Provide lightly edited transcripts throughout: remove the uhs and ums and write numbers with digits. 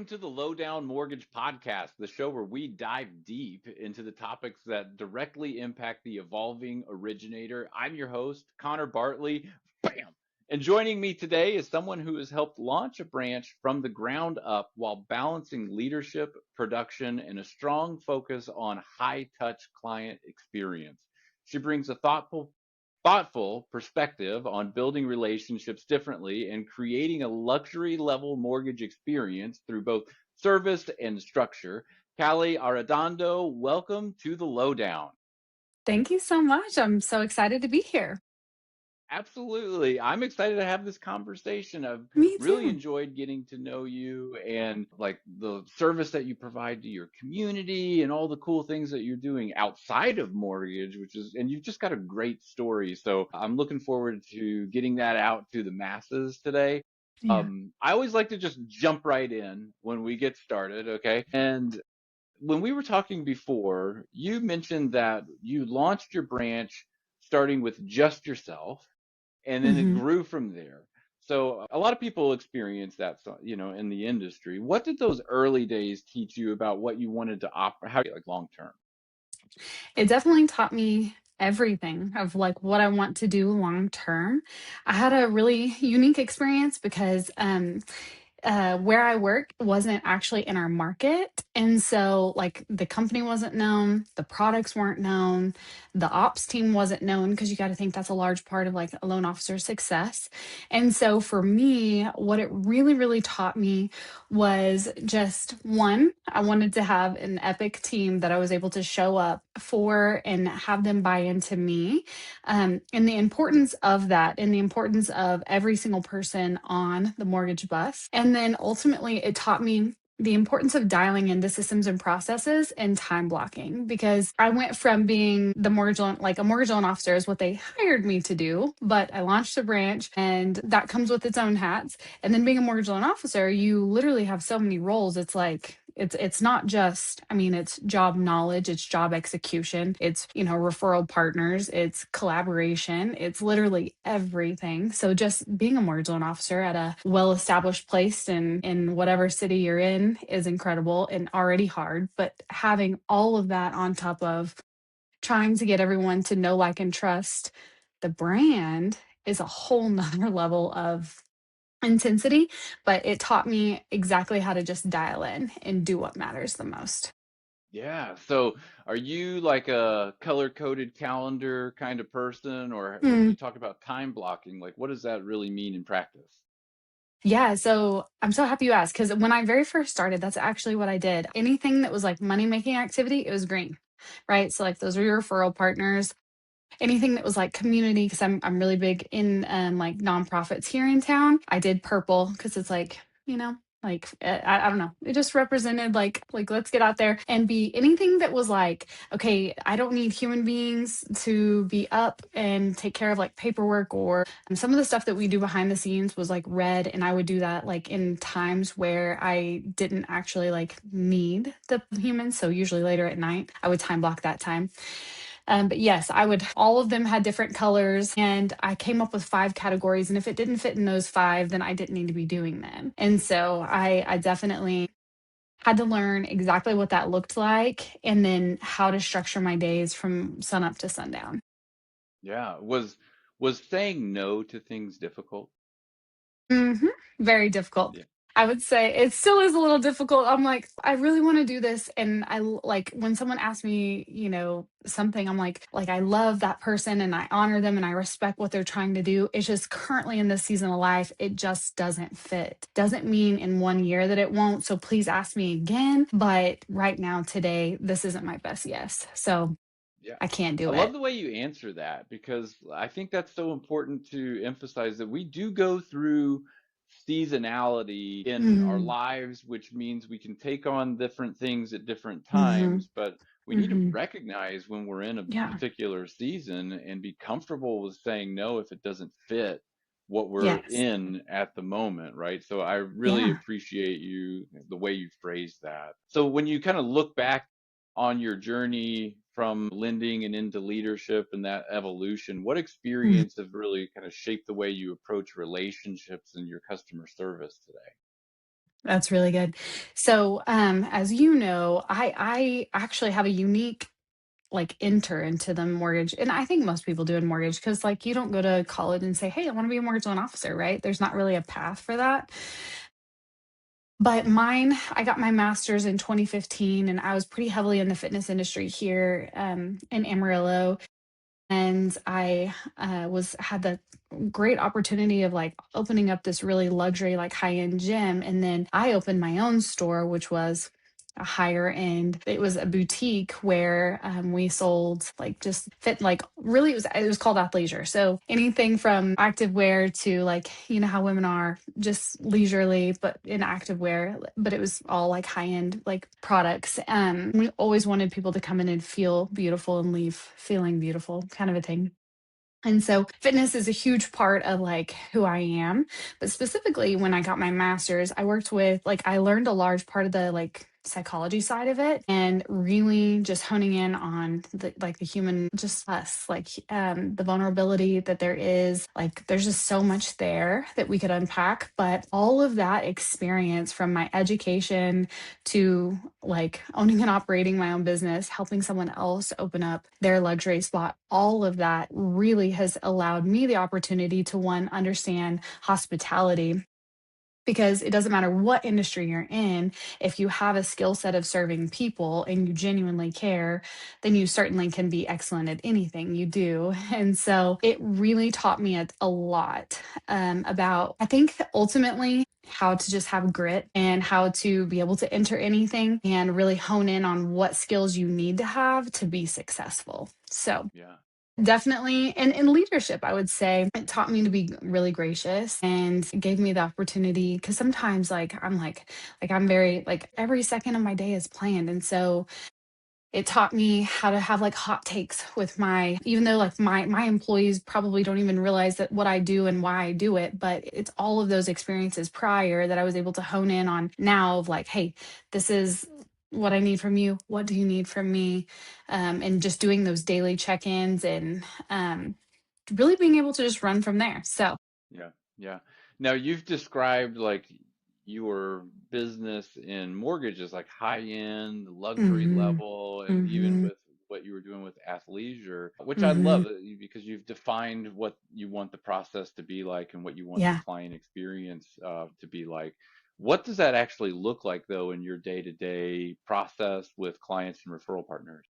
to the Lowdown Mortgage Podcast, the show where we dive deep into the topics that directly impact the evolving originator. I'm your host, Connor Bartley. Bam! And joining me today is someone who has helped launch a branch from the ground up while balancing leadership, production, and a strong focus on high touch client experience. She brings a thoughtful perspective on building relationships differently and creating a luxury level mortgage experience through both service and structure. Callie Arredondo, welcome to the Lowdown. Thank you so much. I'm so excited to be here. Absolutely. I'm excited to have this conversation. I've Me really too. enjoyed getting to know you and like the service that you provide to your community and all the cool things that you're doing outside of mortgage, and you've just got a great story. So I'm looking forward to getting that out to the masses today. Yeah. I always like to just jump right in when we get started, okay? And when we were talking before, you mentioned that you launched your branch starting with just yourself and then it hmm grew from there. So a lot of people experience that, in the industry. What did those early days teach you about what you wanted to offer, how like long term? It definitely taught me everything of like what I want to do long term. I had a really unique experience because where I work wasn't actually in our market. And so, like, the company wasn't known, the products weren't known, the ops team wasn't known, because you got to think that's a large part of like a loan officer's success. And so, for me, what it really, really taught me was just one, I wanted to have an epic team that I was able to show up for and have them buy into me, and the importance of that and the importance of every single person on the mortgage bus. And then ultimately, it taught me the importance of dialing into systems and processes and time blocking, because I went from being the mortgage loan, like a mortgage loan officer is what they hired me to do, but I launched a branch and that comes with its own hats. And then being a mortgage loan officer, you literally have so many roles. It's like it's not just, I mean, it's job knowledge, it's job execution, it's, referral partners, it's collaboration, it's literally everything. So just being a mortgage loan officer at a well-established place in whatever city you're in is incredible and already hard, but having all of that on top of trying to get everyone to know, like, and trust the brand is a whole nother level of intensity, but it taught me exactly how to just dial in and do what matters the most. Yeah. So are you like a color coded calendar kind of person, or when Mm, you talk about time blocking, like what does that really mean in practice? yeah, so I'm so happy you asked, because when I very first started, that's actually what I did. Anything that was like money making activity, it was green, right? So like those were your referral partners. Anything that was like community, because I'm really big in like nonprofits here in town. I did purple because it's like, like I don't know. It just represented like let's get out there and be anything that was like, okay, I don't need human beings to be up and take care of like paperwork, or some of the stuff that we do behind the scenes was like red, and I would do that like in times where I didn't actually like need the humans. So usually later at night, I would time block that time. But yes, all of them had different colors, and I came up with five categories. And if it didn't fit in those five, then I didn't need to be doing them. And so I definitely had to learn exactly what that looked like and then how to structure my days from sun up to sundown. Yeah. Was saying no to things difficult? Mhm. Very difficult. Yeah. I would say it still is a little difficult. I'm like, I really want to do this. And like when someone asks me, something, I'm like, I love that person and I honor them and I respect what they're trying to do. It's just currently in this season of life, it just doesn't fit. Doesn't mean in 1 year that it won't. So please ask me again. But right now, today, this isn't my best yes. So Yeah. I can't I do love it. the way you answer that because I think that's so important to emphasize that we do go through seasonality in our Mm-hmm. lives, which means we can take on different things at different Mm-hmm. times, but we need to Mm-hmm. recognize when we're in a Yeah. particular season and be comfortable with saying no if it doesn't fit what we're Yes. in at the moment, right? So I really Yeah. appreciate the way you phrased that. So when you kind of look back on your journey from lending and into leadership and that evolution, what experience have really kind of shaped the way you approach relationships and your customer service today? That's really good. So, as you know, I actually have a unique like enter into the mortgage, and I think most people do in mortgage because like you don't go to college and say, "Hey, I want to be a mortgage loan officer," right? There's not really a path for that. But mine, I got my master's in 2015, and I was pretty heavily in the fitness industry here in Amarillo, and I was had the great opportunity of like opening up this really luxury like high end gym, and then I opened my own store, which was a higher end. It was a boutique where we sold like just fit like really it was called athleisure. So anything from activewear to like you know how women are just leisurely but in activewear, but it was all like high end like products. We always wanted people to come in and feel beautiful and leave feeling beautiful, kind of a thing. And so fitness is a huge part of like who I am. But specifically when I got my master's, I worked with like I learned a large part of the like psychology side of it and really just honing in on the like the human just us like the vulnerability that there is like there's just so much there that we could unpack, but all of that experience from my education to like owning and operating my own business, helping someone else open up their luxury spot, all of that really has allowed me the opportunity to one, understand hospitality because it doesn't matter what industry you're in. If you have a skill set of serving people and you genuinely care, then you certainly can be excellent at anything you do. And so it really taught me a lot about, I think, ultimately how to just have grit and how to be able to enter anything and really hone in on what skills you need to have to be successful. So Yeah. definitely. And in leadership, I would say it taught me to be really gracious and gave me the opportunity because sometimes like I'm very like every second of my day is planned. And so it taught me how to have like hot takes with my even though like my employees probably don't even realize that what I do and why I do it, but it's all of those experiences prior that I was able to hone in on now of like, hey, this is what I need from you. What do you need from me? And just doing those daily check-ins and really being able to just run from there. So, Yeah, yeah. Now you've described like your business in mortgages like high end, luxury mhm, level, and even mhm, with what you were doing with athleisure, which I love mhm. because you've defined what you want the process to be like and what you want the Yeah. client experience to be like. What does that actually look like though in your day-to-day process with clients and referral partners?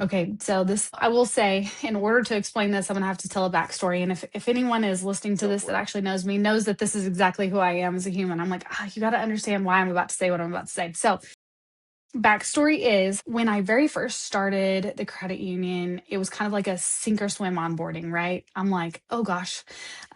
Okay, so this I will say, in order to explain this, I'm gonna have to tell a backstory. And if anyone is listening to Go this for that it. actually knows me, knows that this is exactly who I am as a human. I'm like, you got to understand why I'm about to say what I'm about to say. So backstory is when I very first started the credit union, it was kind of like a sink or swim onboarding, right? I'm like, oh gosh.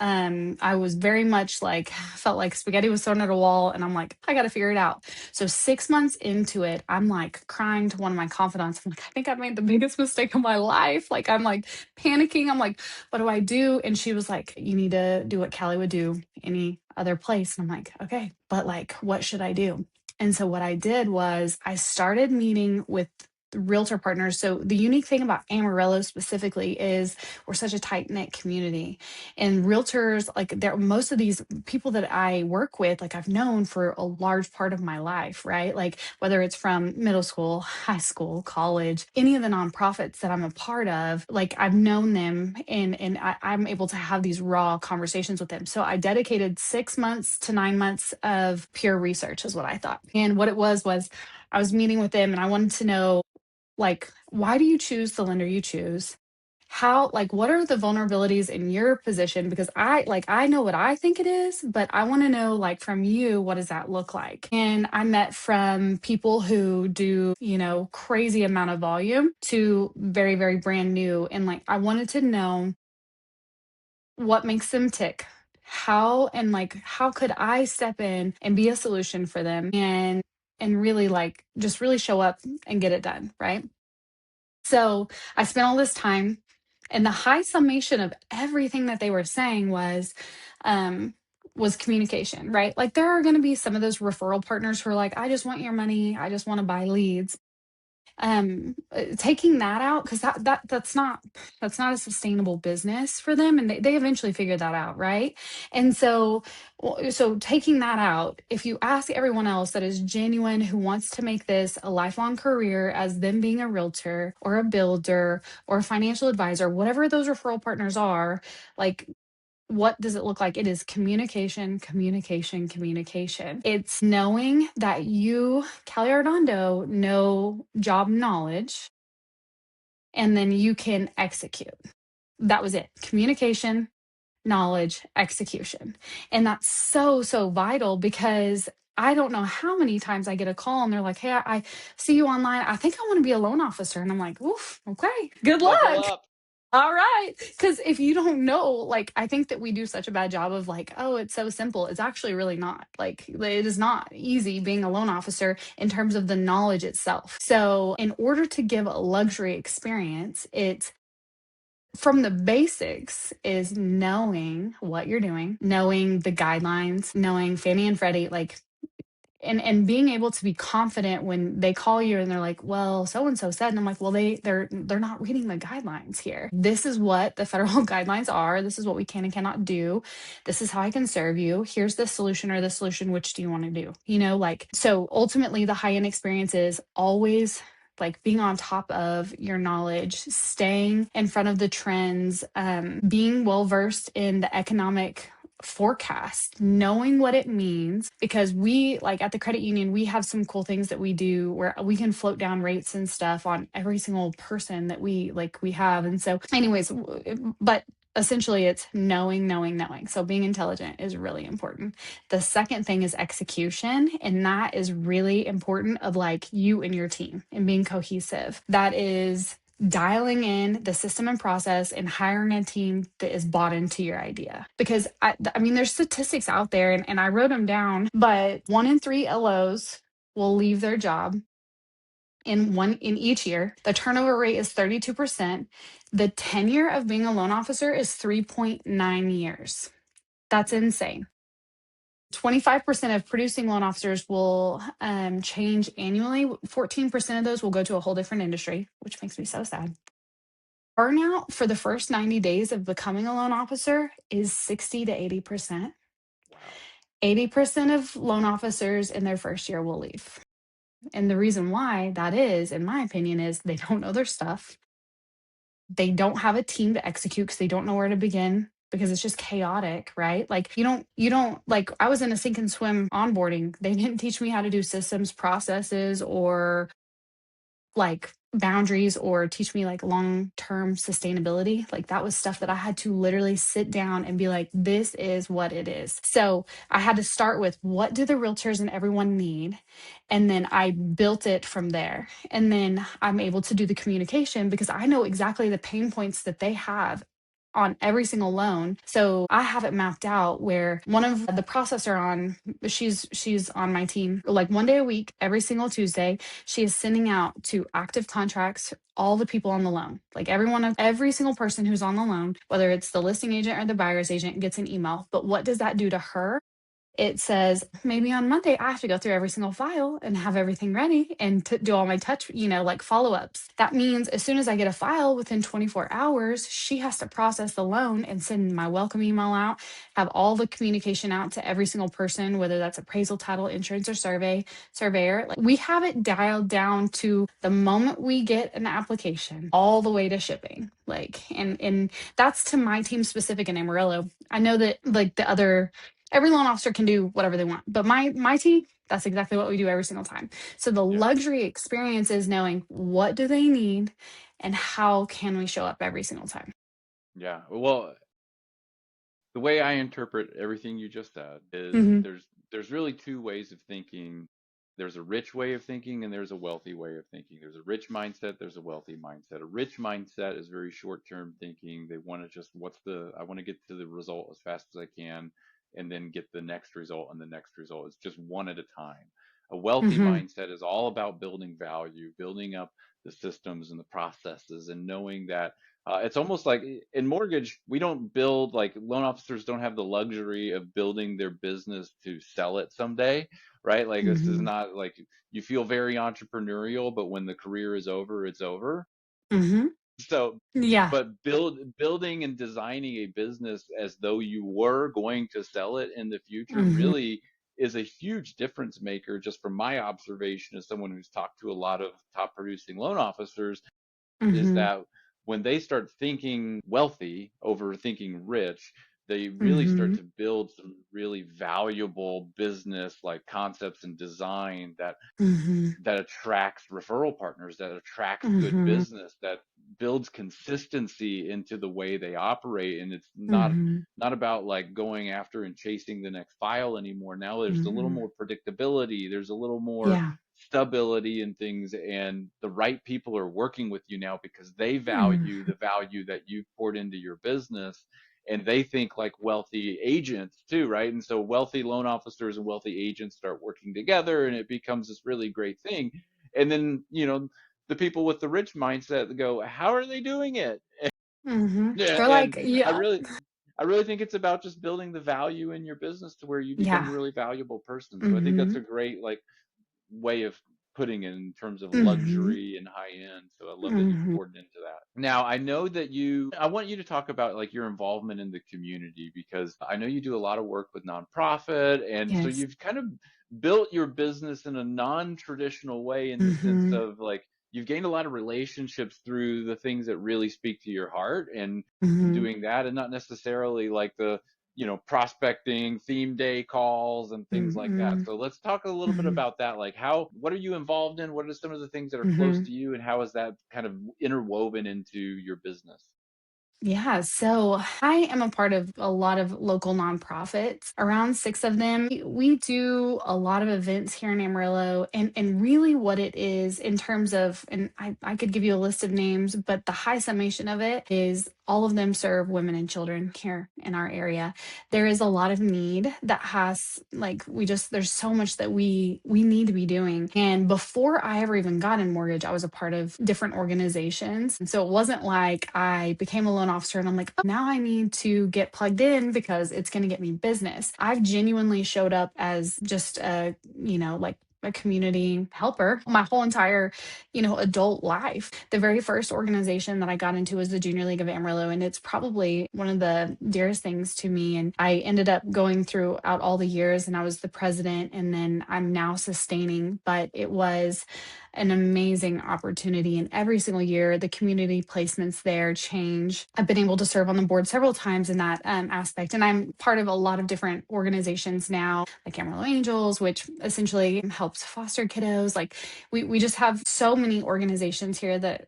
I was very much like, felt like spaghetti was thrown at a wall, and I'm like, I got to figure it out. So 6 months into it, I'm like crying to one of my confidants. I'm like, I think I made the biggest mistake of my life. Like, I'm like panicking. I'm like, what do I do? And she was like, you need to do what Callie would do any other place. And I'm like, okay, but like, what should I do? And so what I did was I started meeting with realtor partners. So the unique thing about Amarillo specifically is we're such a tight knit community, and realtors like there most of these people that I work with like I've known for a large part of my life, right? Like whether it's from middle school, high school, college, any of the nonprofits that I'm a part of, like I've known them and I'm able to have these raw conversations with them. So I dedicated 6 months to 9 months of pure research is what I thought. And what it was I was meeting with them and I wanted to know like why do you choose the lender you choose? How like what are the vulnerabilities in your position? Because I know what I think it is, but I want to know like from you, what does that look like? And I met from people who do, you know, crazy amount of volume to very, very brand new. And like I wanted to know what makes them tick. How and like how could I step in and be a solution for them and really like just really show up and get it done, right? So I spent all this time, and the high summation of everything that they were saying um, was communication, right? Like there are going to be some of those referral partners who are like, I just want your money, I just want to buy leads. taking that out, because that's not a sustainable business for them, and they eventually figure that out, right? And so taking that out, if you ask everyone else that is genuine, who wants to make this a lifelong career as them being a realtor or a builder or a financial advisor, whatever those referral partners are, like, what does it look like? It is communication, communication, communication. It's knowing that you, Kelly Arredondo, know job knowledge, and then you can execute. That was it. Communication, knowledge, execution. And that's so, so vital, because I don't know how many times I get a call and they're like, "Hey, I see you online. I think I want to be a loan officer." And I'm like, "Oof, okay, good Buckle luck." up. All right. Because if you don't know, like, I think that we do such a bad job of like, oh, it's so simple. It's actually really not. Like, it is not easy being a loan officer in terms of the knowledge itself. So, in order to give a luxury experience, it's from the basics is knowing what you're doing, knowing the guidelines, knowing Fannie and Freddie, like, and being able to be confident when they call you and they're like, "Well, so and so said," and I'm like, "Well, they're not reading the guidelines here. This is what the federal guidelines are. This is what we can and cannot do. This is how I can serve you. Here's the solution, or the solution, which do you want to do?" Like, so ultimately the high-end experience is always like being on top of your knowledge, staying in front of the trends, being well versed in the economic forecast, knowing what it means, because we, like, at the credit union, we have some cool things that we do where we can float down rates and stuff on every single person that we have. And so anyways, but essentially it's knowing, knowing, knowing. So being intelligent is really important. The second thing is execution, and that is really important, of like you and your team and being cohesive. That is dialing in the system and process and hiring a team that is bought into your idea. Because I mean, there's statistics out there, and I wrote them down, but 1 in 3 LOs will leave their job in each year. The turnover rate is 32%. The tenure of being a loan officer is 3.9 years. That's Yeah. insane. 25% of producing loan officers will change annually. 14% of those will go to a whole different industry, which makes me so sad. Burnout for the first 90 days of becoming a loan officer is 60 to 80%. Wow. 80% of loan officers in their first year will leave. And the reason why that is, in my opinion, is they don't know their stuff. They don't have a team to execute because they don't know where to begin, because it's just chaotic, right? Like, you don't like, I was in a sink and swim onboarding. They didn't teach me how to do systems, processes, or like boundaries, or teach me like long-term sustainability. Like, that was stuff that I Sure. had to literally sit down and be like, this is what it is. So I had to start with, what do the realtors and everyone need? And then I built it from there. And then I'm able to do the communication because I know exactly the pain points that they have on every single loan. So I have it mapped out where one of the processor on, she's on my team, like, 1 day a week, every single Tuesday, she is sending out to active contracts all the people on the loan. Like, every single person who's on the loan, whether it's the listing agent or the buyer's agent, gets an email. But what does that do to her? It says, maybe on Monday I have to go through every single file and have everything ready and to do all my touch, like, follow-ups. That means as soon as I get a file within 24 hours, she has to process the loan and send my welcome email out, have all the communication out to every single person, whether that's appraisal, title, insurance, or surveyor. Like, we have it dialed down to the moment we get an application all the way to shipping. Like, and that's to my team specific in Amarillo. I know that, like, every loan officer can do whatever they want, but my team, that's exactly what we do every single time. So the Yeah. luxury experience is knowing, what do they need and how can we show up every single time. Yeah. Well, the way I interpret everything you just said is Hmm. there's really two ways of thinking. There's a rich way of thinking and there's a wealthy way of thinking. There's a rich mindset, there's a wealthy mindset. A rich mindset is very short-term thinking. They want to just I want to get to the result as fast as I can and then get the next result and the next result. It's just one at a time. A wealthy Hmm. mindset is all about building value, building up the systems and the processes, and knowing that it's almost like in mortgage, we don't build, like, loan officers don't have the luxury of building their business to sell it someday. right? Like this is Mhm. not like you feel very entrepreneurial, but when the career is over, it's over. Mhm. So, Yeah. but building and designing a business as though you were going to sell it in the future Mhm. really is a huge difference maker, just from my observation as someone who's talked to a lot of top producing loan officers, is Mhm. that when they start thinking wealthy over thinking rich, they really start Mhm. to build some really valuable business like concepts and design Mhm. that attracts referral partners, that attracts good Mhm. business, that builds consistency into the way they operate. And it's Mhm. not about like going after and chasing the next file anymore. Now there's a little Mhm. more predictability, there's a little more Yeah. stability in things, and the right people are working with you now because they value Mhm. the value that you've poured into your business, and they think like wealthy agents too, right? And so wealthy loan officers and wealthy agents start working together, and it becomes this really great thing. And then, the people with the rich mindset go, how are they doing it? Mhm. Yeah, They're and like, I yeah. really, I really think it's about just building the value in your business to where you become a Yeah. really valuable person. So I think that's a Mhm. great like way of putting it in terms of Mhm. luxury and high end. So I love that you Mhm. poured into that. Now, I know that I want you to talk about like your involvement in the community, because I know you do a lot of work with nonprofit. And so Yes. you've kind of built your business in a non-traditional way, in the sense Mhm. of like you've gained a lot of relationships through the things that really speak to your heart, and Mhm. doing that, and not necessarily like the prospecting theme day calls and things like that. Mhm. So let's talk a little bit Mhm. about that. Like, what are you involved in? What are some of the things that are close Mhm. to you, and how is that kind of interwoven into your business? Yeah, so I am a part of a lot of local nonprofits, around six of them. We do a lot of events here in Amarillo, and really what it is in terms of, and I could give you a list of names, but the high summation of it is all of them serve women and children here in our area. There is a lot of need that has like there's so much that we need to be doing. And before I ever even got in mortgage, I was a part of different organizations. And so it wasn't like I became a loan officer and I'm like, oh, now I need to get plugged in because it's going to get me business. I've genuinely showed up as just like a community helper my whole entire, adult life. The very first organization that I got into was the Junior League of Amarillo, and it's probably one of the dearest things to me. And I ended up going throughout all the years, and I was the president, and then I'm now sustaining. But it was an amazing opportunity. And every single year, the community placements there change. I've been able to serve on the board several times in that aspect. And I'm part of a lot of different organizations now, like Amarillo Angels, which essentially helps foster kiddos. Like we just have so many organizations here that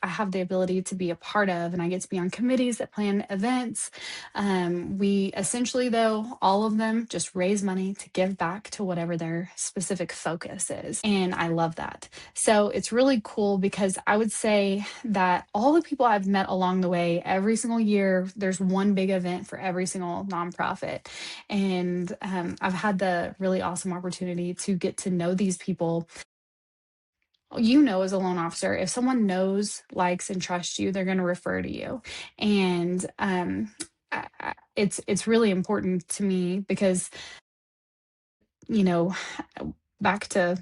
I have the ability to be a part of, and I get to be on committees that plan events. We essentially, though, all of them just raise money to give back to whatever their specific focus is. And I love that. So it's really cool because I would say that all the people I've met along the way, every single year, there's one big event for every single nonprofit. And I've had the really awesome opportunity to get to know these people. As a loan officer, if someone knows, likes, and trusts you, they're going to refer to you. And it's really important to me because, you know, back to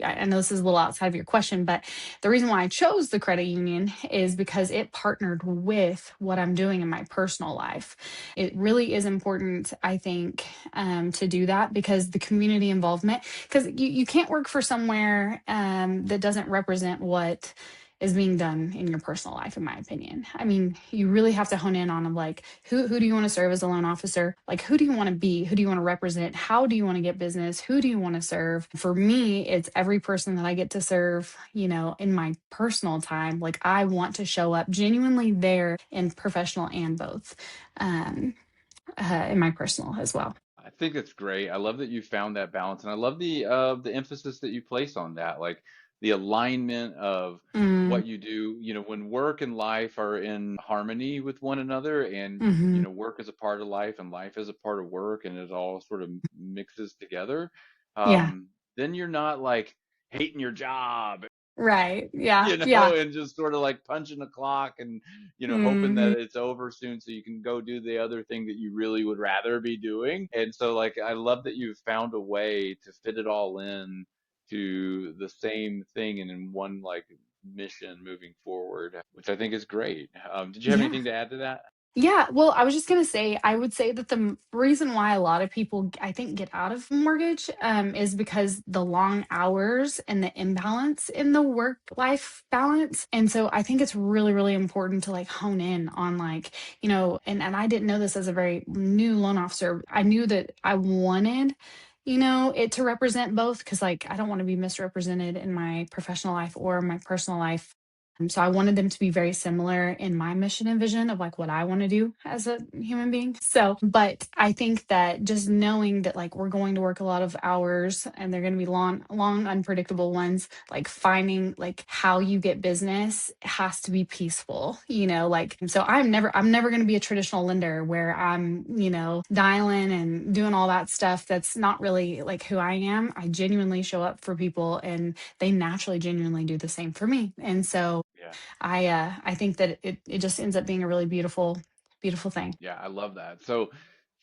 I know this is a little outside of your question, but the reason why I chose the credit union is because it partnered with what I'm doing in my personal life. It really is important, I think, to do that because the community involvement, because you can't work for somewhere that doesn't represent what is being done in your personal life, in my opinion. I mean, you really have to hone in on like who do you want to serve as a loan officer? Like who do you want to be? Who do you want to represent? How do you want to get business? Who do you want to serve? For me, it's every person that I get to serve, in my personal time. Like I want to show up genuinely there in professional and both. Um, in my personal as well. I think it's great. I love that you found that balance, and I love the emphasis that you place on that, like the alignment of Mm, what you do. When work and life are in harmony with one another, and hmm. work is a part of life, and life is a part of work, and it all sort of mixes together. Yeah. Then you're not like hating your job. Right. Yeah. Yeah. and just sort of like punching the clock and, hoping that Mhm. it's over soon so you can go do the other thing that you really would rather be doing. And so, like, I love that you've found a way to fit it all in to the same thing and in one, like, mission moving forward, which I think is great. Did you have Yeah. anything to add to that? Yeah, well, I was just gonna say, I would say that the reason why a lot of people, I think, get out of mortgage, is because the long hours and the imbalance in the work life balance. And so I think it's really, really important to like hone in on like, and I didn't know this as a very new loan officer. I knew that I wanted, it to represent both because like I don't want to be misrepresented in my professional life or my personal life. So I wanted them to be very similar in my mission and vision of like what I want to do as a human being. So, but I think that just knowing that like we're going to work a lot of hours and they're going to be long, long, unpredictable ones, like finding like how you get business has to be peaceful, like, so I'm never going to be a traditional lender where I'm, dialing and doing all that stuff. That's not really like who I am. I genuinely show up for people and they naturally genuinely do the same for me. And so Yeah. I think that it just ends up being a really beautiful, beautiful thing. Yeah, I love that. So,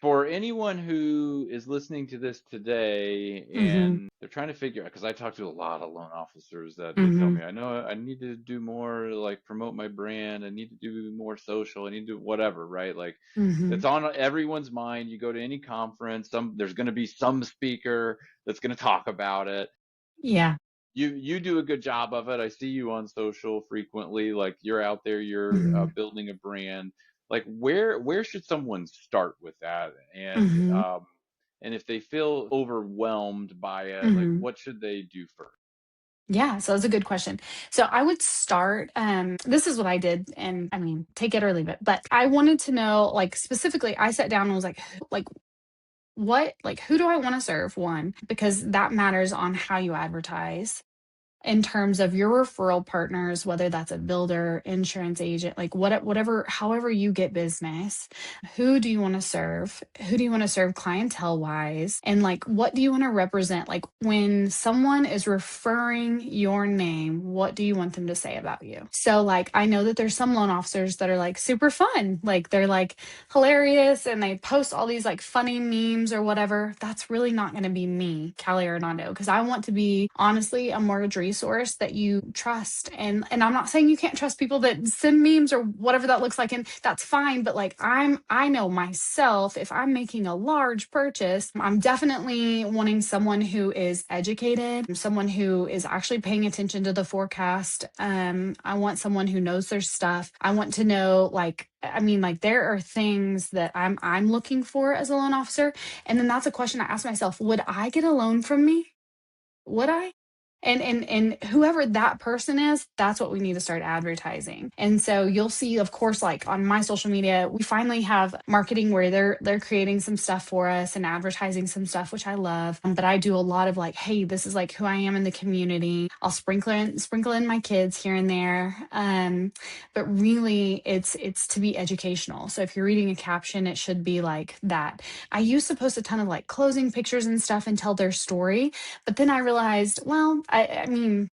for anyone who is listening to this today Mhm. and they're trying to figure out, because I talk to a lot of loan officers that they tell Mhm. me, I know I need to do more, like promote my brand, I need to do more social, I need to do whatever, right? Like it's Mhm. on everyone's mind. You go to any conference, there's going to be some speaker that's going to talk about it. Yeah. You do a good job of it. I see you on social frequently. Like you're out there, you're Mhm. building a brand. Like where should someone start with that? Mhm. And if they feel overwhelmed by it, like Mhm. what should they do first? Yeah, so that's a good question. So I would start, this is what I did, and I mean, take it or leave it, but I wanted to know, like, specifically, I sat down and was like, what, like, who do I want to serve? One, because that matters on how you advertise in terms of your referral partners, whether that's a builder, insurance agent, like whatever, however you get business, who do you want to serve? Who do you want to serve clientele wise? And like, what do you want to represent? Like, when someone is referring your name, what do you want them to say about you? So, like, I know that there's some loan officers that are like super fun, like, they're like hilarious and they post all these like funny memes or whatever. That's really not going to be me, Callie Arredondo, because I want to be honestly a mortgage resource that you trust. And I'm not saying you can't trust people that send memes or whatever that looks like, and that's fine. But like I know myself, if I'm making a large purchase, I'm definitely wanting someone who is educated, someone who is actually paying attention to the forecast. I want someone who knows their stuff. I want to know, like, I mean, like there are things that I'm looking for as a loan officer. And then that's a question I ask myself, would I get a loan from me? Would I? And whoever that person is, that's what we need to start advertising. And so you'll see, of course, like on my social media, we finally have marketing where they're creating some stuff for us and advertising some stuff, which I love. But I do a lot of like, hey, this is like who I am in the community. I'll sprinkle in my kids here and there. But really it's to be educational. So if you're reading a caption, it should be like that. I used to post a ton of like closing pictures and stuff and tell their story, but then I realized, well, I mean,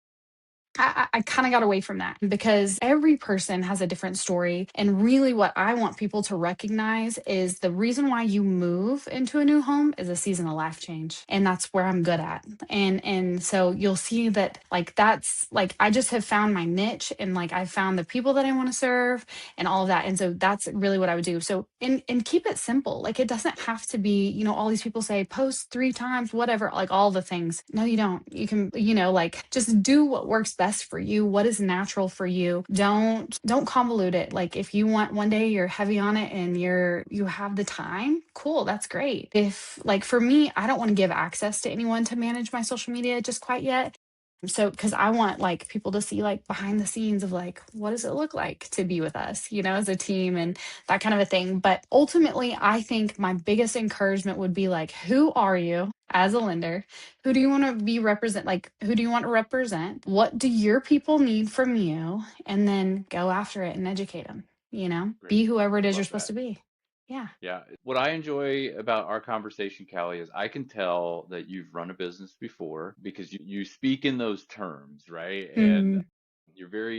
I kind of got away from that because every person has a different story. And really, what I want people to recognize is the reason why you move into a new home is a season of life change. And that's where I'm good at. And so you'll see that like that's like I just have found my niche and like I've found the people that I want to serve and all of that. And so that's really what I would do. So and keep it simple. Like it doesn't have to be, all these people say post 3 times, whatever, like all the things. No, you don't. You can, like just do what works best for you, what is natural for you. Don't convolute it. Like if you want one day you're heavy on it and you have the time, cool, that's great. If like for me, I don't want to give access to anyone to manage my social media just quite yet. So, because I want like people to see like behind the scenes of like, what does it look like to be with us, as a team and that kind of a thing. But ultimately, I think my biggest encouragement would be like, who are you as a lender? Who do you want to be represent? Like, who do you want to represent? What do your people need from you? And then go after it and educate them, Great. be whoever it I is you're love supposed that. to be. Yeah. Yeah. What I enjoy about our conversation, Callie, is I can tell that you've run a business before because you speak in those terms, right? And Mhm.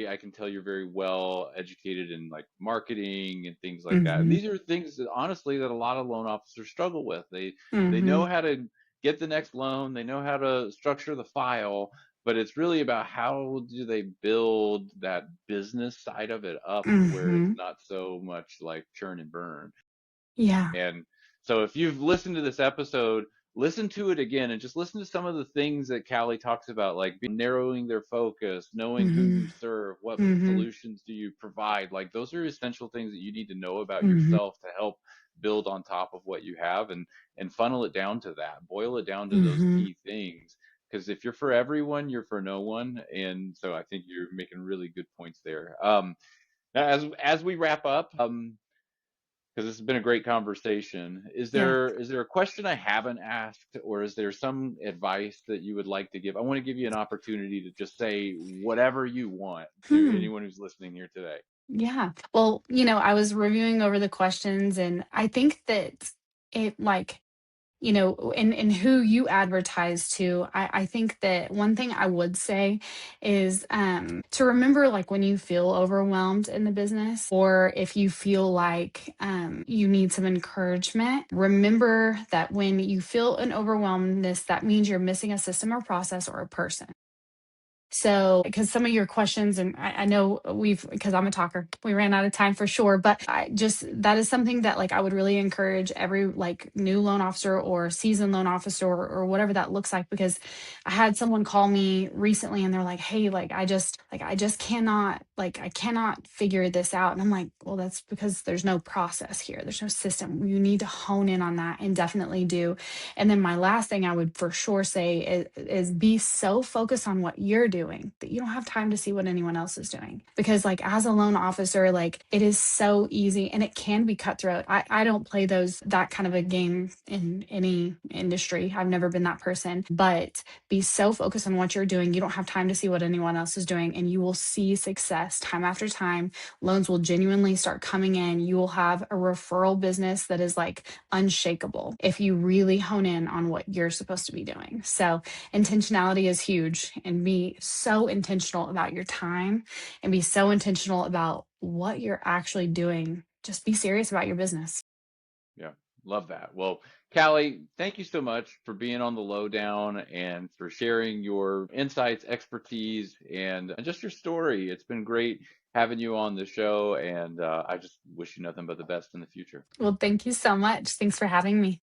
I can tell you're very well educated in like marketing and things like that. And Mhm. these are things that honestly that a lot of loan officers struggle with. They know Mhm. how to get the next loan, they know how to structure the file, but it's really about how do they build that business side of it up where it's Mhm. not so much like churn and burn. Yeah. And so if you've listened to this episode, listen to it again and just listen to some of the things that Callie talks about, like narrowing their focus, knowing who you Mhm. serve, what Mhm. solutions do you provide. Like those are essential things that you need to know about Mhm. yourself to help build on top of what you have and funnel it down to that, boil it down to those Mhm. key things. Because if you're for everyone, you're for no one. And so I think you're making really good points there. As we wrap up, because this has been a great conversation. Yeah. Is there a question I haven't asked, or is there some advice that you would like to give? I want to give you an opportunity to just say whatever you want to Hmm. anyone who's listening here today. Yeah. Well, I was reviewing over the questions, and I think that it like, and who you advertise to, I think that one thing I would say is to remember, like, when you feel overwhelmed in the business, or if you feel like you need some encouragement, remember that when you feel an overwhelmness, that means you're missing a system or process or a person. So, because some of your questions, and I know because I'm a talker, we ran out of time for sure, but that is something that like I would really encourage every like new loan officer or seasoned loan officer or whatever that looks like. Because I had someone call me recently and they're like, hey, I just cannot, I cannot figure this out. And I'm like, well, that's because there's no process here. There's no system. You need to hone in on that and definitely do. And then my last thing I would for sure say is be so focused on what you're doing that you don't have time to see what anyone else is doing. Because like as a loan officer, like it is so easy and it can be cutthroat. I don't play that kind of a game in any industry. I've never been that person, but be so focused on what you're doing. You don't have time to see what anyone else is doing, and you will see success time after time. Loans will genuinely start coming in. You will have a referral business that is like unshakable if you really hone in on what you're supposed to be doing. So, intentionality is huge, and be so intentional about your time and be so intentional about what you're actually doing. Just be serious about your business. Yeah, love that. Well, Callie, thank you so much for being on the lowdown and for sharing your insights, expertise, and just your story. It's been great having you on the show, and I just wish you nothing but the best in the future. Well, thank you so much. Thanks for having me.